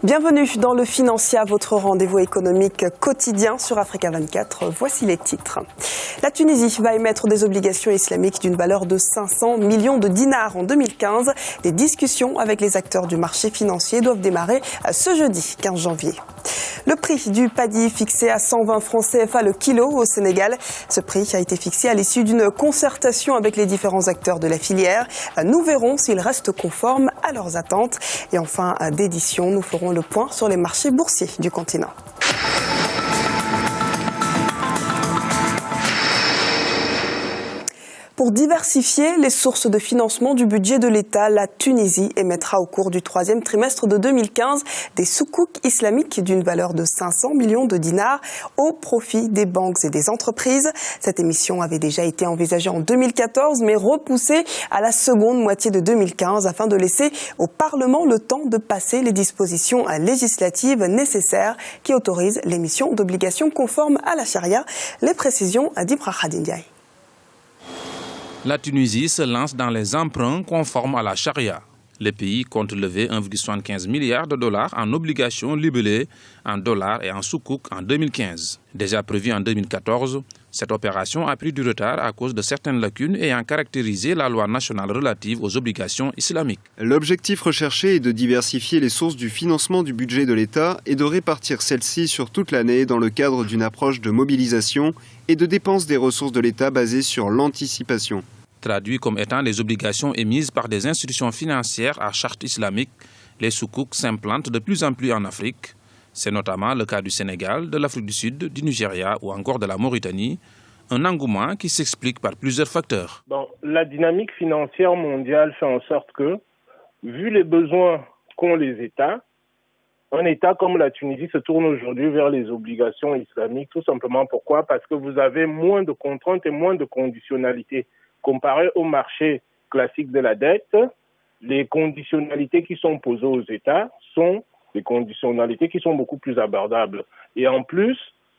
Bienvenue dans le Financia, votre rendez-vous économique quotidien sur Africa 24. Voici les titres. La Tunisie va émettre des obligations islamiques d'une valeur de 500 millions de dinars en 2015. Les discussions avec les acteurs du marché financier doivent démarrer ce jeudi 15 janvier. Le prix du paddy fixé à 120 francs CFA le kilo au Sénégal. Ce prix a été fixé à l'issue d'une concertation avec les différents acteurs de la filière. Nous verrons s'ils restent conformes à leurs attentes. Et en fin d'édition, nous ferons le point sur les marchés boursiers du continent. Pour diversifier les sources de financement du budget de l'État, la Tunisie émettra au cours du troisième trimestre de 2015 des soukouks islamiques d'une valeur de 500 millions de dinars au profit des banques et des entreprises. Cette émission avait déjà été envisagée en 2014, mais repoussée à la seconde moitié de 2015 afin de laisser au Parlement le temps de passer les dispositions législatives nécessaires qui autorisent l'émission d'obligations conformes à la charia. Les précisions d'Ibra Khadindiaï. La Tunisie se lance dans les emprunts conformes à la charia. Le pays compte lever 1,75 milliard de dollars en obligations libellées en dollars et en soukouk en 2015. Déjà prévue en 2014, cette opération a pris du retard à cause de certaines lacunes ayant caractérisé la loi nationale relative aux obligations islamiques. L'objectif recherché est de diversifier les sources du financement du budget de l'État et de répartir celles-ci sur toute l'année dans le cadre d'une approche de mobilisation et de dépenses des ressources de l'État basée sur l'anticipation. Traduit comme étant des obligations émises par des institutions financières à charte islamique, les soukouks s'implantent de plus en plus en Afrique. C'est notamment le cas du Sénégal, de l'Afrique du Sud, du Nigeria ou encore de la Mauritanie. Un engouement qui s'explique par plusieurs facteurs. La dynamique financière mondiale fait en sorte que, vu les besoins qu'ont les États, un État comme la Tunisie se tourne aujourd'hui vers les obligations islamiques. Tout simplement pourquoi ? Parce que vous avez moins de contraintes et moins de conditionnalités. Comparé au marché classique de la dette, les conditionnalités qui sont posées aux États sont des conditionnalités qui sont beaucoup plus abordables. Et en plus,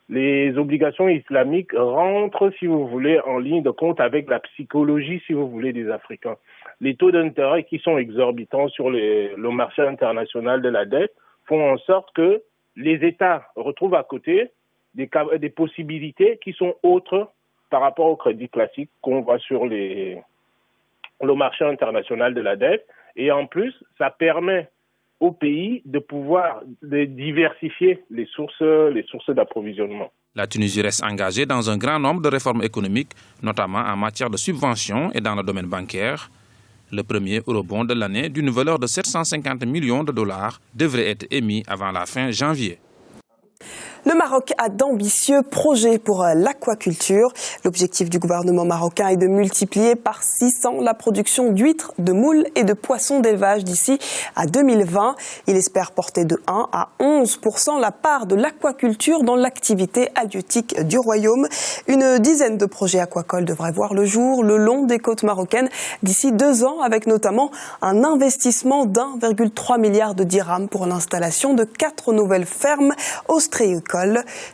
les obligations islamiques rentrent, si vous voulez, en ligne de compte avec la psychologie, si vous voulez, des Africains. Les taux d'intérêt qui sont exorbitants sur le marché international de la dette font en sorte que les États retrouvent à côté des possibilités qui sont autres par rapport au crédit classique qu'on voit sur le marché international de la dette. Et en plus, ça permet au pays de pouvoir diversifier les sources d'approvisionnement. La Tunisie reste engagée dans un grand nombre de réformes économiques, notamment en matière de subventions et dans le domaine bancaire. Le premier eurobond de l'année, d'une valeur de 750 millions de dollars, devrait être émis avant la fin janvier. Le Maroc a d'ambitieux projets pour l'aquaculture. L'objectif du gouvernement marocain est de multiplier par 600 la production d'huîtres, de moules et de poissons d'élevage d'ici à 2020. Il espère porter de 1 à 11% la part de l'aquaculture dans l'activité halieutique du royaume. Une dizaine de projets aquacoles devraient voir le jour le long des côtes marocaines d'ici 2 ans, avec notamment un investissement d'1,3 milliard de dirhams pour l'installation de 4 nouvelles fermes ostréicoles.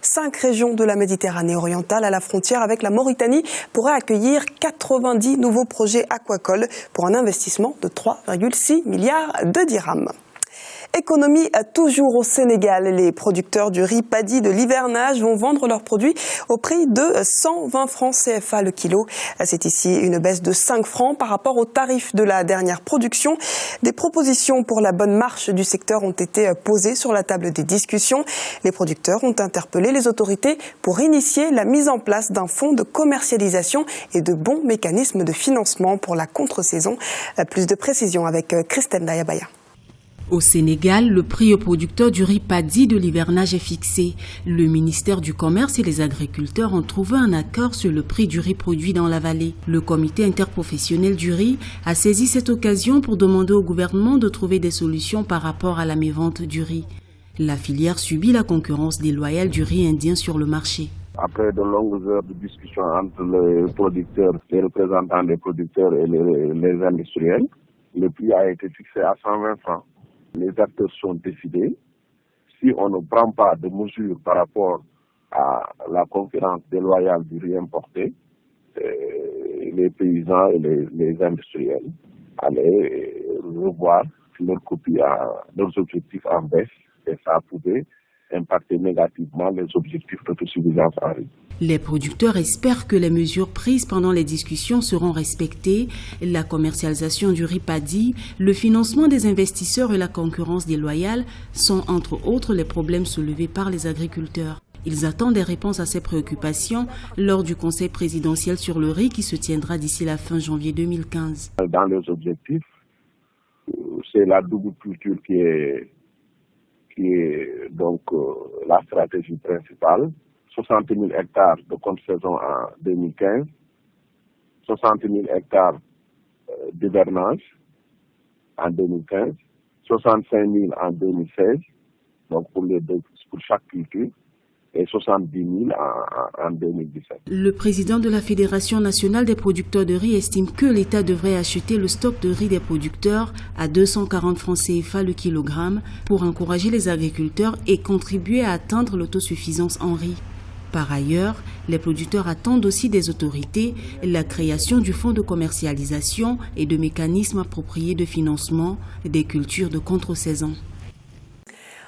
5 régions de la Méditerranée orientale à la frontière avec la Mauritanie pourraient accueillir 90 nouveaux projets aquacoles pour un investissement de 3,6 milliards de dirhams. Économie toujours au Sénégal. Les producteurs du riz paddy de l'hivernage vont vendre leurs produits au prix de 120 francs CFA le kilo. C'est ici une baisse de 5 francs par rapport au tarif de la dernière production. Des propositions pour la bonne marche du secteur ont été posées sur la table des discussions. Les producteurs ont interpellé les autorités pour initier la mise en place d'un fonds de commercialisation et de bons mécanismes de financement pour la contre-saison. Plus de précisions avec Christelle Dayabaya. Au Sénégal, le prix aux producteurs du riz paddy de l'hivernage est fixé. Le ministère du Commerce et les agriculteurs ont trouvé un accord sur le prix du riz produit dans la vallée. Le comité interprofessionnel du riz a saisi cette occasion pour demander au gouvernement de trouver des solutions par rapport à la mévente du riz. La filière subit la concurrence déloyale du riz indien sur le marché. Après de longues heures de discussion entre les producteurs, les représentants des producteurs et les industriels, le prix a été fixé à 120 francs. Les acteurs sont décidés. Si on ne prend pas de mesures par rapport à la concurrence déloyale du riz importé, les paysans et les industriels allaient revoir leurs objectifs en baisse et ça pouvait impacter négativement les objectifs d'autosuffisance en riz. Les producteurs espèrent que les mesures prises pendant les discussions seront respectées. La commercialisation du riz paddy, le financement des investisseurs et la concurrence déloyale sont entre autres les problèmes soulevés par les agriculteurs. Ils attendent des réponses à ces préoccupations lors du conseil présidentiel sur le riz qui se tiendra d'ici la fin janvier 2015. Dans les objectifs, c'est la double culture qui est donc la stratégie principale. 60 000 hectares de contre-saison en 2015, 60 000 hectares d'hivernage en 2015, 65 000 en 2016, donc pour chaque culture, et 70 000 en 2017. Le président de la Fédération nationale des producteurs de riz estime que l'État devrait acheter le stock de riz des producteurs à 240 francs CFA le kilogramme pour encourager les agriculteurs et contribuer à atteindre l'autosuffisance en riz. Par ailleurs, les producteurs attendent aussi des autorités la création du fonds de commercialisation et de mécanismes appropriés de financement des cultures de contre-saison.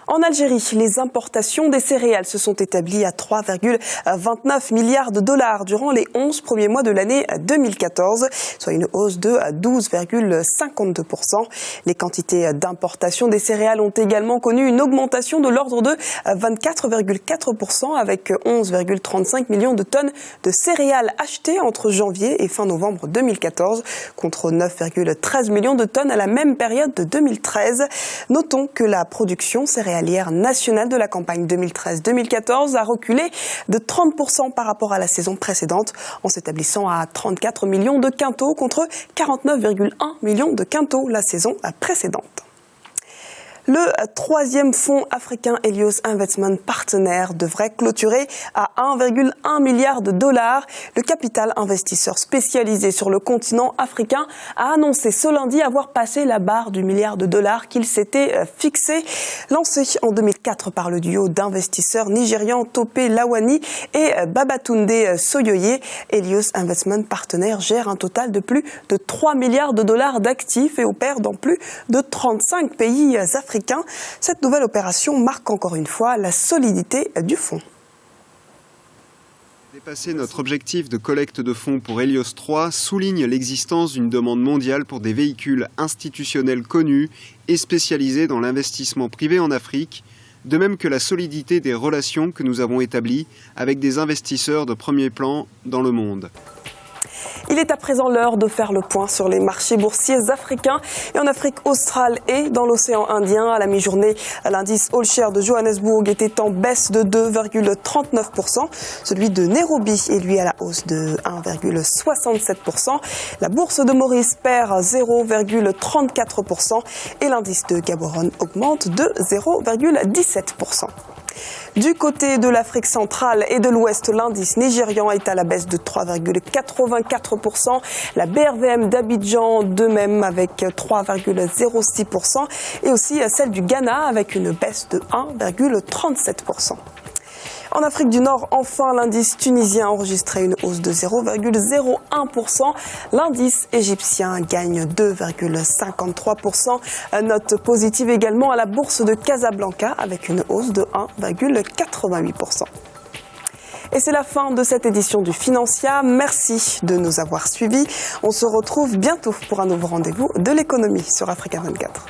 En Algérie, les importations des céréales se sont établies à 3,29 milliards de dollars durant les 11 premiers mois de l'année 2014, soit une hausse de 12,52%. Les quantités d'importation des céréales ont également connu une augmentation de l'ordre de 24,4% avec 11,35 millions de tonnes de céréales achetées entre janvier et fin novembre 2014 contre 9,13 millions de tonnes à la même période de 2013. Notons que la production céréalière nationale de la campagne 2013-2014 a reculé de 30% par rapport à la saison précédente en s'établissant à 34 millions de quintaux contre 49,1 millions de quintaux la saison précédente. Le troisième fonds africain Helios Investment Partner devrait clôturer à 1,1 milliard de dollars. Le capital investisseur spécialisé sur le continent africain a annoncé ce lundi avoir passé la barre du milliard de dollars qu'il s'était fixé. Lancé en 2004 par le duo d'investisseurs nigérians Topé Lawani et Babatunde Soyoye, Helios Investment Partner gère un total de plus de 3 milliards de dollars d'actifs et opère dans plus de 35 pays africains. Cette nouvelle opération marque encore une fois la solidité du fonds. Dépasser notre objectif de collecte de fonds pour Helios 3 souligne l'existence d'une demande mondiale pour des véhicules institutionnels connus et spécialisés dans l'investissement privé en Afrique, de même que la solidité des relations que nous avons établies avec des investisseurs de premier plan dans le monde. Il est à présent l'heure de faire le point sur les marchés boursiers africains et en Afrique australe et dans l'océan Indien. À la mi-journée, l'indice All Share de Johannesburg était en baisse de 2,39%. Celui de Nairobi est lui à la hausse de 1,67%. La bourse de Maurice perd 0,34% et l'indice de Gaborone augmente de 0,17%. Du côté de l'Afrique centrale et de l'Ouest, l'indice nigérian est à la baisse de 3,84%. La BRVM d'Abidjan de même avec 3,06% et aussi celle du Ghana avec une baisse de 1,37%. En Afrique du Nord, enfin, l'indice tunisien a enregistré une hausse de 0,01%. L'indice égyptien gagne 2,53%. Note positive également à la bourse de Casablanca avec une hausse de 1,88%. Et c'est la fin de cette édition du Financia. Merci de nous avoir suivis. On se retrouve bientôt pour un nouveau rendez-vous de l'économie sur Africa 24.